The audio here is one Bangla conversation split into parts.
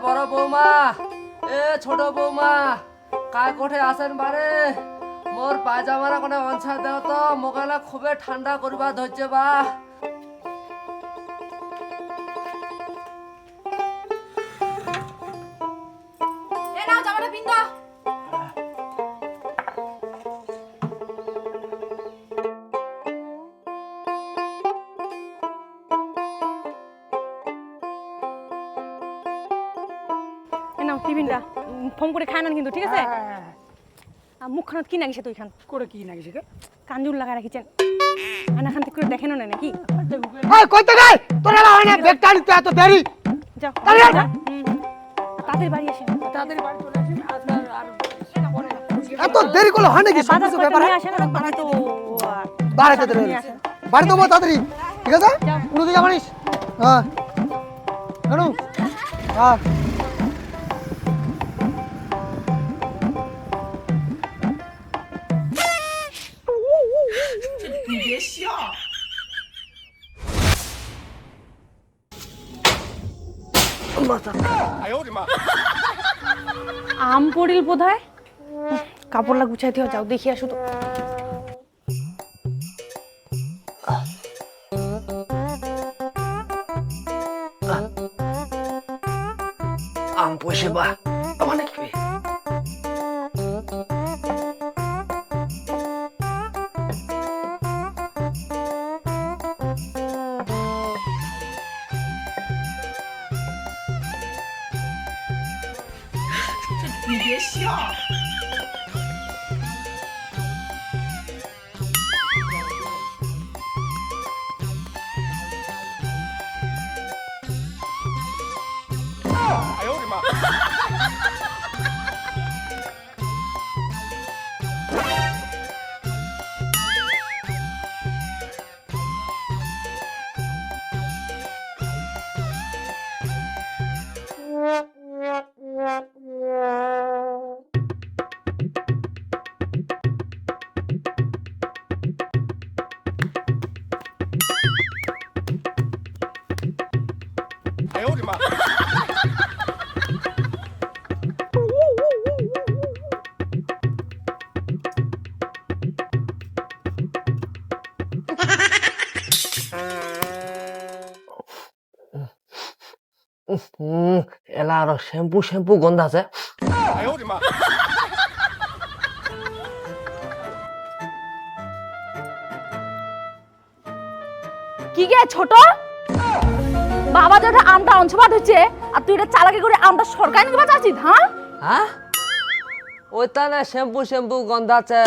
বড় বৌমা এ ছোট বৌমা কায় কোঠে আসেন বারে মোর পায়জামারা কোনে অনছা দেও তো মোকালা খুবই ঠান্ডা করবা ধরছে বা এ নাও জামাটা পিন্দা নাও টিফিনটা ফোন করে খায় না কিন্তু ঠিক আছে আর মুখখানত কি নাগিছে তুই খান করে কি নাকি কাঞ্জুর লাগা রাখিছেন আনা খান করে দেখেন না নাকি এই কইতে গাই তোরা না হয় না ব্যাগটা নিতে এত দেরি যাও তাড়াতাড়ি যা। তাদের বাড়ি আসেন তাড়াতাড়ি বাড়ি চলে আসি আর এত দেরি করলে হয় নাকি সব বাজার কিছু করে ব্যাপার নিয়ে আসেন আর বাড়ি তো বাড়িতে দেরি নিয়ে আসেন। বাড়ি দেবো তাড়াতাড়ি ঠিক আছে যাও। কোনো দিকে জানিস হ্যাঁ জানো হ্যাঁ আম পড়িল বোধহয় কাপড়লা গুছাই দিও যাও দেখি আসো তো আম পয়সে বা মানে কি এলা আর শ্যাম্পু শ্যাম্পু গন্ধ আছে কি গে ছোট বাবা যেটা আমটা অঞ্চবাদ হচ্ছে আর তুই এটা চালাকি করে আমটা সরকার নিয়ে বাঁচাচ্ছিস হ্যাঁ হ্যাঁ ওইটা না শ্যাম্পু শ্যাম্পু গন্ধ আছে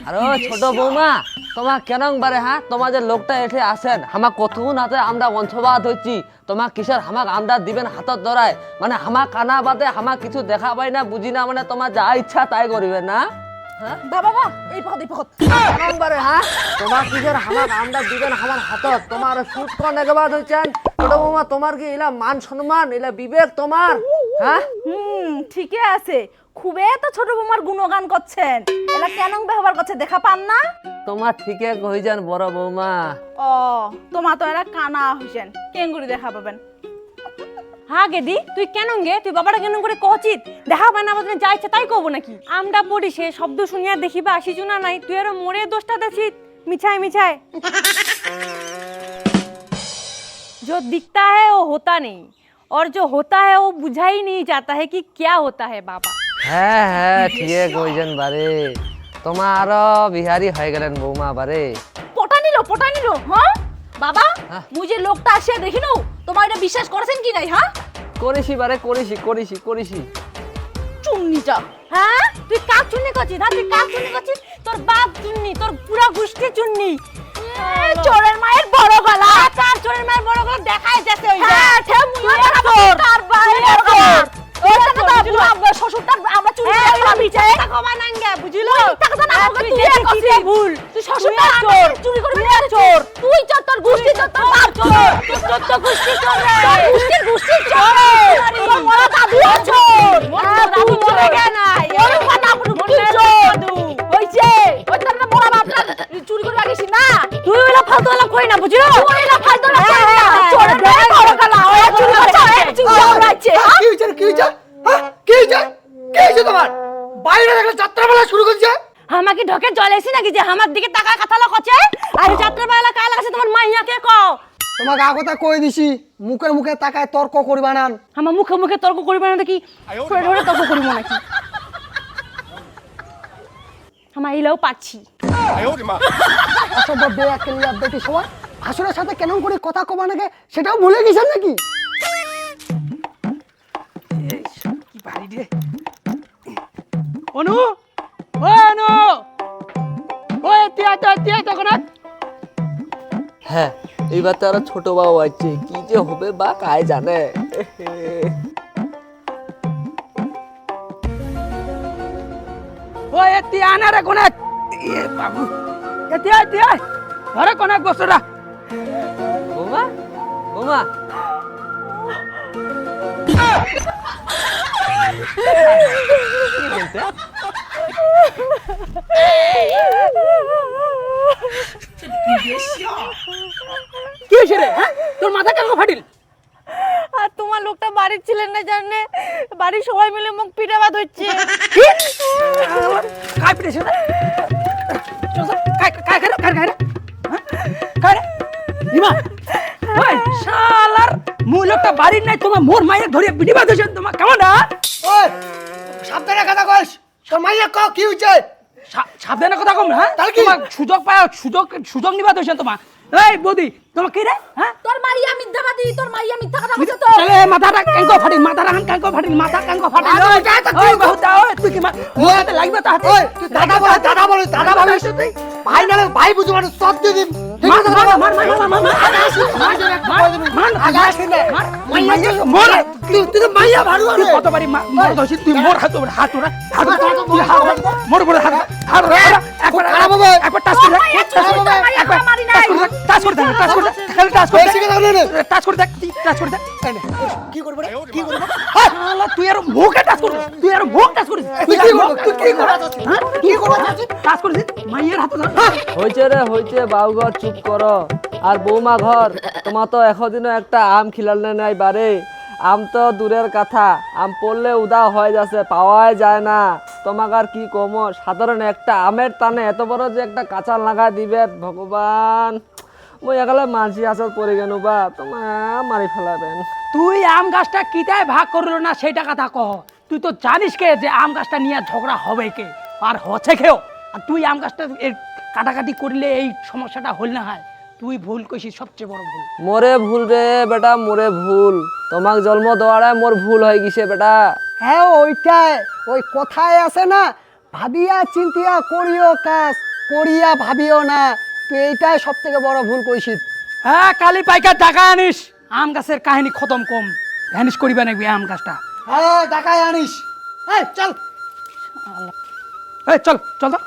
আর ও ছোট বৌমা তোমার কেন বারে হ্যাঁ তোমার যে লোকটা এসে আসেন আমার কতক্ষণ হাতে আমরা অঞ্চবাদ হচ্ছি তোমার কিসের হামাক আমরা দিবেন হাতত ধরায় মানে হামা কানা বাদে হামা কিছু দেখা পাই না বুঝি না মানে তোমার যা ইচ্ছা তাই করবে না বাবা বাবা এই পকত কেন বারে হ্যাঁ তোমার কিসের হামাক আমরা দিবেন আমার হাতত তোমার সুদ কোন একবার হচ্ছেন ছোট বৌমা তোমার কি এলা মান সম্মান এলা বিবেক তোমার হ্যাঁ ঠিকই আছে খুবই তো ছোট বৌমার গুণগান করছেন এলা কেন ব্যবহার করছে দেখা পান না তোমার ঠিকই কইছেন বড় বৌমা ও তোমার তো এরা কানা হইছেন কেঙ্গুরি দেখা পাবেন হ্যাঁ গেদি তুই কেন গে তুই বাবাটা কেন করে কচিত দেখা পায় না বদলে যা ইচ্ছা তাই কব নাকি আমটা পড়ি সে শব্দ শুনিয়া দেখিবা আসিছু না নাই তুই আরো মোরে দোষটা দেছিস মিছাই মিছাই जो दिखता है वो होता नहीं और जो होता है वो बुझा ही नहीं जाता है कि क्या होता है बाबा হ্যাঁ হ্যাঁ ঠিকই কইছেন বারে তোমার বিহারি হয়ে গেলেন বৌমা বারে পটা নিল হ্যাঁ বাবা হ্যাঁ। মুই যে লোকটা আসে দেখিনো তোমার এটা বিশ্বাস করেছেন কি নাই হ্যাঁ করেছি বারে করেছি চুন্নিটা হ্যাঁ তুই কাক চুন্নি করছিস না তুই কাক চুন্নি করছিস তোর বাপ চুন্নি তোর পুরা গোষ্ঠী চুন্নি চোরের মায়ের বড় গলা তার চোরের মায়ের বড় করে দেখাই যাচ্ছে ওই হ্যাঁ ঠে মুই তার বাইরে কর ওটা তো আমরা শ্বশুরটা আমরা চুরি করে খেলাম নিচে কমা নাঙ্গা বুঝিলো টাকা তো না তুই তুই দেখে কি করছিস ভুল তুই শ্বশুরটা চোর চুরি করে নিয়ে চোর তুই চোর তোর গোষ্ঠী চোর তোর বাপ চোর তোর তো গোষ্ঠী চোর রে গোষ্ঠী চোর তোর মরা দাদু চোর মরা দাদু চলে গে নাই ওর কথা পুরো চোর হইছে ওইটা না মরা বাপটা চুরি করে লাগিস না তুই ওলা ফালতু ওলা কই না বুঝিলো তুই না ফালতু না চোরের বড় গলা হচ্ছে কি হয়েছে রে, কি হয়েছে? হ্যাঁ, কি হয়েছে? কি হয়েছে তোমার? বাইরে দেখলে যাত্রাপালা শুরু করছে। আমাকে ঢোকে জল এসি নাকি যে আমার দিকে তাকায় কথা লকছে? আরে যাত্রাপালা কায় লাগাছে তোমার মাইয়াকে কও। তোমাকে আগতা কই দিছি, মুখে মুখে তাকায় তর্ক করবা না। আমার মুখে মুখে তর্ক করবে না দেখি ধরে ধরে তর্ক করবো নাকি? আমার এলেও পাচ্ছি। অসভ্য বেয়াক্কেলিয়া বেটি সবাই ভাসুরের সাথে কেমন করে কথা কবা নাকি সেটাও ভুলে গেছেন নাকি? কি বাড়ি রে অনু, ও অনু, ওই তিয়া তখন হ্যাঁ এইবার তো আরো ছোট বাবু আছে, কি যে হবে বা কায় জানে। ওই তিয়া না রে কোনে এ বাবু তিয়া ঘরে কোনে বসরা বৌমা বৌমা কি বলতে? কি হইছে রে? হ্যাঁ, তোর মাথা কেন ফাটিল? আর তোমার লোকটা বাড়ির ছিলেন না জানে, বাড়ির সবাই মিলে মুখ পিঠে বাদ হচ্ছে। काय पिटे रे? काय रे? काय रे? নিমা ওই শালার মুই লোকটা বাড়ির নাই, তোমার মোর মাইয়া ধরে বিড়ি বাঁধেছেন, তোমার কেমন না? ওই সাবধানে কথা কইস, তোর মাইয়া ক কি হইছে? সাবধানে কথা কম। হ্যাঁ তাহলে কি তোমার সুযোগ নিবা দইছেন তোমার। এই বদি তোমার কি রে? হ্যাঁ তোর মাইয়া মিথ্যাবাদী, তোর মাইয়া মিথ্যা কথা বলছে তো। চলে মাথাটা কাঙ্কো ফাটিল, মাথা কাঙ্কো ফাটিল। ওই বহুত ওই তুই কি মোতে লাগবে তো হাতে? ওই তুই দাদা বলে তুই ভাই না ভাই বুঝু মানে সব দিয়ে দিন। মার তুই তো মাইয়া ভাড়ু তুই কতবারই মার দছিস তুই মোর হাত মোর বড় হাত একবার একবার টাচ করে কি করব রে? কি করব? শালা তুই আর মুখে টাচ করছিস, তুই আর মুখ টাচ করছিস, তুই কি করব? তুই কি করব? হ্যাঁ কি করব? টাচ করছিস মাইয়ের হাতে ধর। হয়েছে রে হয়েছে, বাবু ঘর চুপ করো। আর বৌমা ঘর, তোমার তো এখদিনও একটা আম খিলালে নাই বারে। আম তো দূরের কথা, আম পড়লে উদা হয়ে যাচ্ছে, পাওয়াই যায় না। তোমাকে আর কি কম, সাধারণ একটা আমের টানে এত বড় যে একটা কাঁচা লাগা দিবে ভগবান। মই একালে মানসি আসত পড়ে গেল বা তোমার মারি ফেলাবেন। তুই আম গাছটা কিতায় ভাগ করলো না সেটা কথা কহ। তুই তো জানিস কে যে আম গাছটা নিয়ে ঝগড়া হবে কে আর হচ্ছে কেউ। আর তুই আম গাছটা কাটাকাটি করলে এই সমস্যাটা হল না হয়। তুই ভুল কইছিস, সবচেয়ে বড় ভুল। মোরে ভুল রে বেটা, মোরে ভুল। তোমাক জন্ম দেওয়াটাই মোর ভুল হয়ে গেছে বেটা। হ্যাঁ ওইটাই, ওই কথায় আছে না, ভাবিয়া চিন্তিয়া করিও কাজ, করিয়া ভাবিও না। তুই এইটাই সব থেকে বড় ভুল কইছিস। হ্যাঁ কালি পাইকার টাকা আনিস, আম গাছের কাহিনী খতম কম, ভ্যানিশ করিবা নাকি আম গাছটা। হ্যাঁ টাকায় আনিস। এই চল এই চল চল তো।